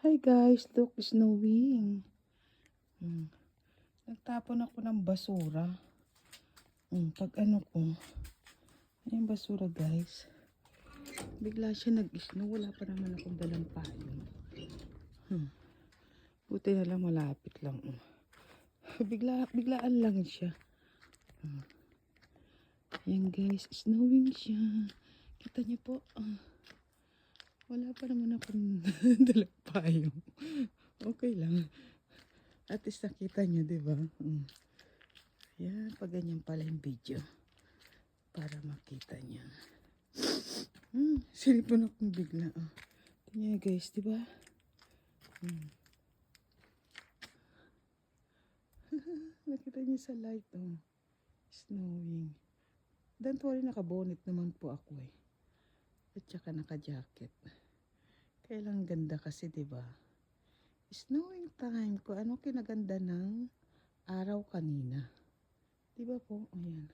Hi guys, look, snowing. Hmm. Nagtapon ako ng basura. Pag ano ko, yung basura guys. Bigla siya nag-snow. Wala pa naman akong dalang payong. Buti na lang malapit lang. Biglaan lang siya. Yan guys, snowing siya. Kita niyo po. Wala pa naman akong dalang payong. Okay lang. At least nakita niyo, diba? Yan, pag ganyan pala yung video. Para makita niya. Silipon akong bigla. Tingnan guys, diba? Nakita niyo sa light, snowing. Don't worry, naka-bonnet naman po ako eh. At saka naka-jacket. Kaya lang ganda kasi, diba? Snowing time ko. Ano kinaganda ng araw kanina? Diba po? Ayan.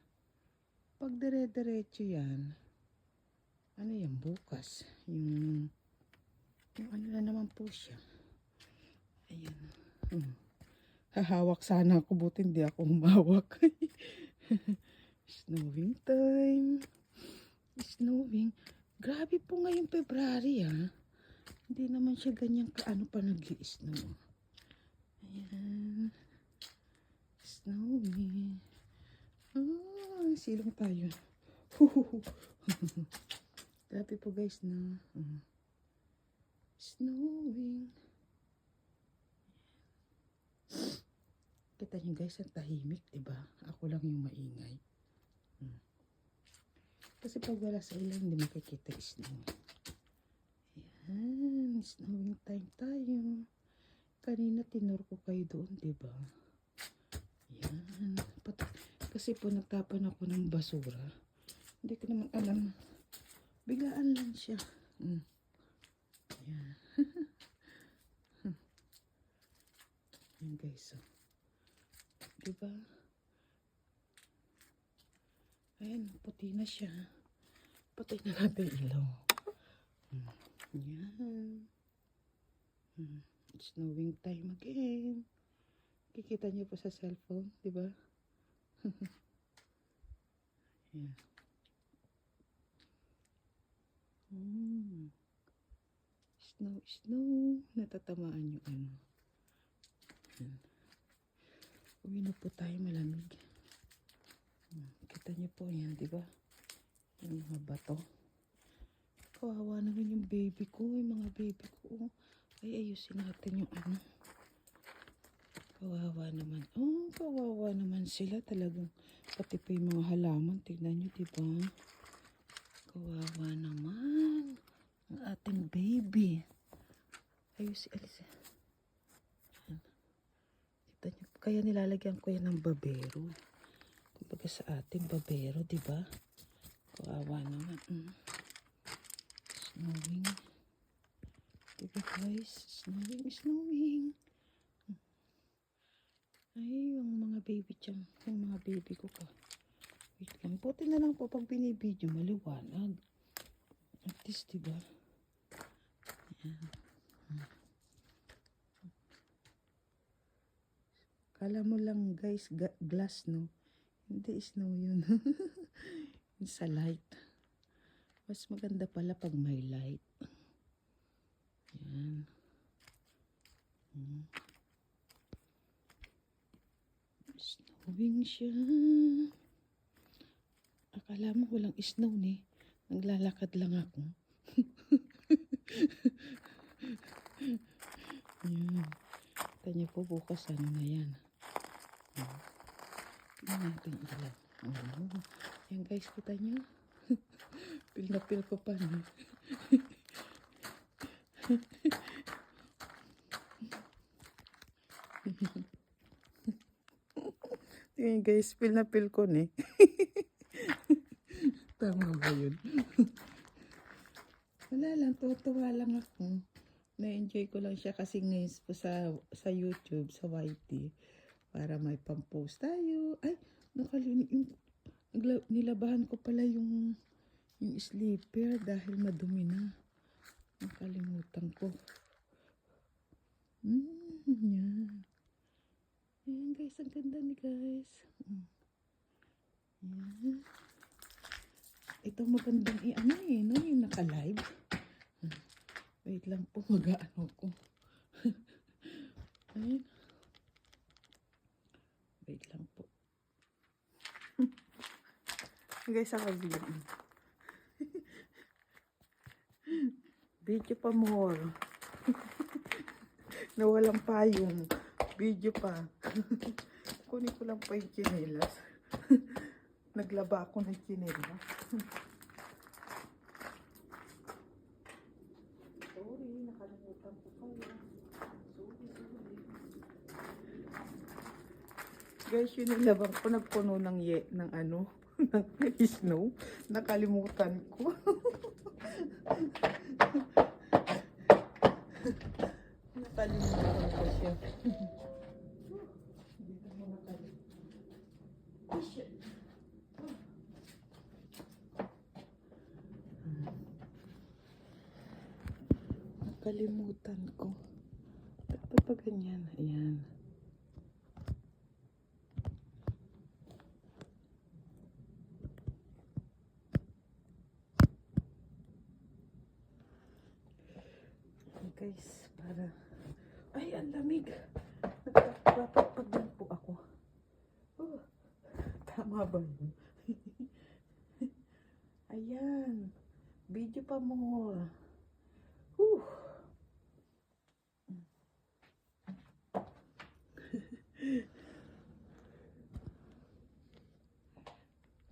Pag dire-diretso yan, ano yan, bukas. Yung ano na naman po siya. Ayan. Hahawak sana ako, buti hindi ako humawak. Snowing time. Snowing. Grabe po ngayong February Hindi naman siya ganyan kaano pa nag-i-snow. Ayan. Snowing. Silong tayo. Grabe po guys na. Snowing. Kita niyo guys, ang tahimik, diba? Ako lang yung maingay. Kasi pag wala sa ilang, hindi makikita snow. Ayan, snowing time tayo. Kanina tinur ko kayo doon, diba? Ayan. Kasi po nagtapan ako ng basura. Hindi ko naman alam. Biglaan lang siya. Ayan. Ayan guys. Diba? Ayan, puti na siya. Patay na natin ilaw. Ayan. It's snowing time again. Kikita niyo po sa cellphone, diba? Ayan. Snow. Natatamaan yung ano. Ayan. Uwi na po tayo, malamig. Kita niyo po yan, diba? Yung mga bato. Kawawa naman yung baby ko, yung mga baby ko. Ay, ayusin natin yung ano. Kawawa naman. Kawawa naman sila talagang. Pati pa yung mga halaman. Tignan nyo, diba? Kawawa naman. Ang ating baby. Ayusin, alisin. Kita nyo. Kaya nilalagyan ko yan ng babero. Kumbaga sa ating babero, diba? Kawawa naman. Snowing. Diba guys? Snowing. Ay, yung mga baby dyan. Yung mga baby ko ka. Wait lang. Buti na lang po pag binibidyo, maliwanag. At least, diba? Ayan. Kala mo lang guys, glass, no? Hindi, snow yun. Sa light. Mas maganda pala pag may light. Ayan. Snowing siya. Akala mo walang snow eh. Naglalakad lang ako. Ayan. Kita niyo po bukas ano na yan. Tingnan natin ilan. Ayan guys, kita niyo. Pil na pil ko pa. Tingnan guys, pil na pil ko ne. Tama ba yun? Wala lang, tuwa lang ako. Na-enjoy ko lang siya kasi ngayon po sa YouTube, sa YT. Para may pang-post tayo. Ay, nilabahan ko pala yung sleeper dahil madumi na. Nakalimutan ko. Yan. Ayan guys, ang ganda ni guys. Yan. Ito magandang i-ano no? Yung naka-live. Wait lang po, mag-ano ko. Ayun. Wait lang po. Guys, ako video. Video pa more. Nawalang payong. Video pa. Kunin ko lang pa yung chinelas. Naglaba ako ng chinelas. Sorry, nakalimutan ko pala. Sorry. Guys, yun nilabang ko. Nagpuno ng ano, ng snow. Nakalimutan ko. Nakalimutan ko siya. Dito mo nakalimutan. Nakalimutan ko. Dapat pa ganyan. Ayan. Guys, para... Ay, ang lamig. Nagpapagpag lang po ako. Oh, tama ba yun? Ayan. Video pa mo.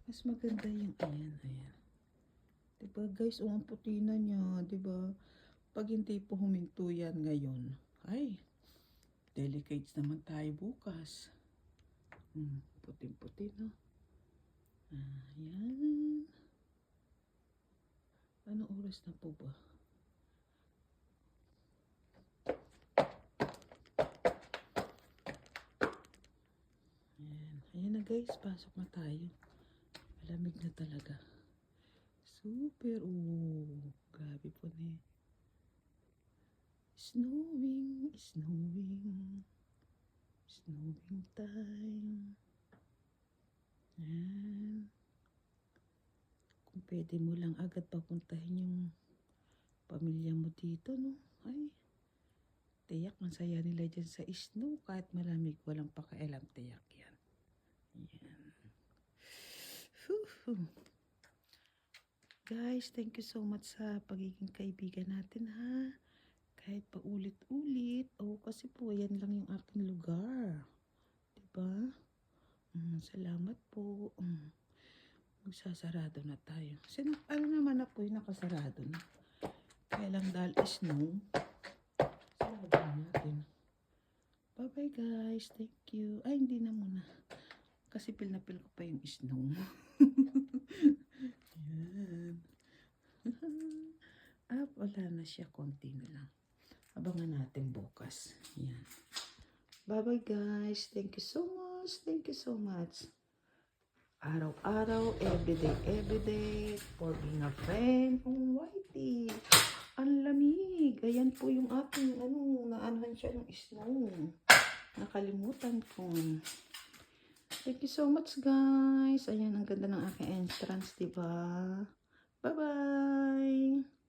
Mas maganda yung ayan. Diba guys, ang puti na niya. Diba? Pag hindi po huminto yan ngayon, ay, delicates naman tayo bukas. Puting-puti, no? Ayan. Anong oras na po ba? Ayan na guys, pasok na tayo. Malamig na talaga. Super, grabe po na. Snowing time. Ayan. Kung pwede mo lang agad papuntahin yung pamilya mo dito, no? Ay, tiyak, masaya nila dyan sa snow. Kahit malamig, walang pakialam, tiyak yan. Ayan. Guys, thank you so much sa pagiging kaibigan natin, ha? Kahit pa ulit-ulit. Kasi po, yan lang yung aking lugar. Diba? Salamat po. Magsasarado na tayo. Ano naman na po yung nakasarado na. Kaya lang dahil snow. Sarado natin. Bye-bye guys. Thank you. Ay, hindi na muna. Kasi pil na pil ko pa yung snow. Yan. Wala na siya. Konti na lang. Abangan natin bukas. Yan. Bye-bye guys. Thank you so much. Thank you so much. Araw-araw, everyday, for being a friend. Whitey. Ang lamig. Ayan po yung aking, naanahan siya ng snow. Nakalimutan ko. Thank you so much guys. Ayan, ang ganda ng aking entrance, diba? Bye-bye.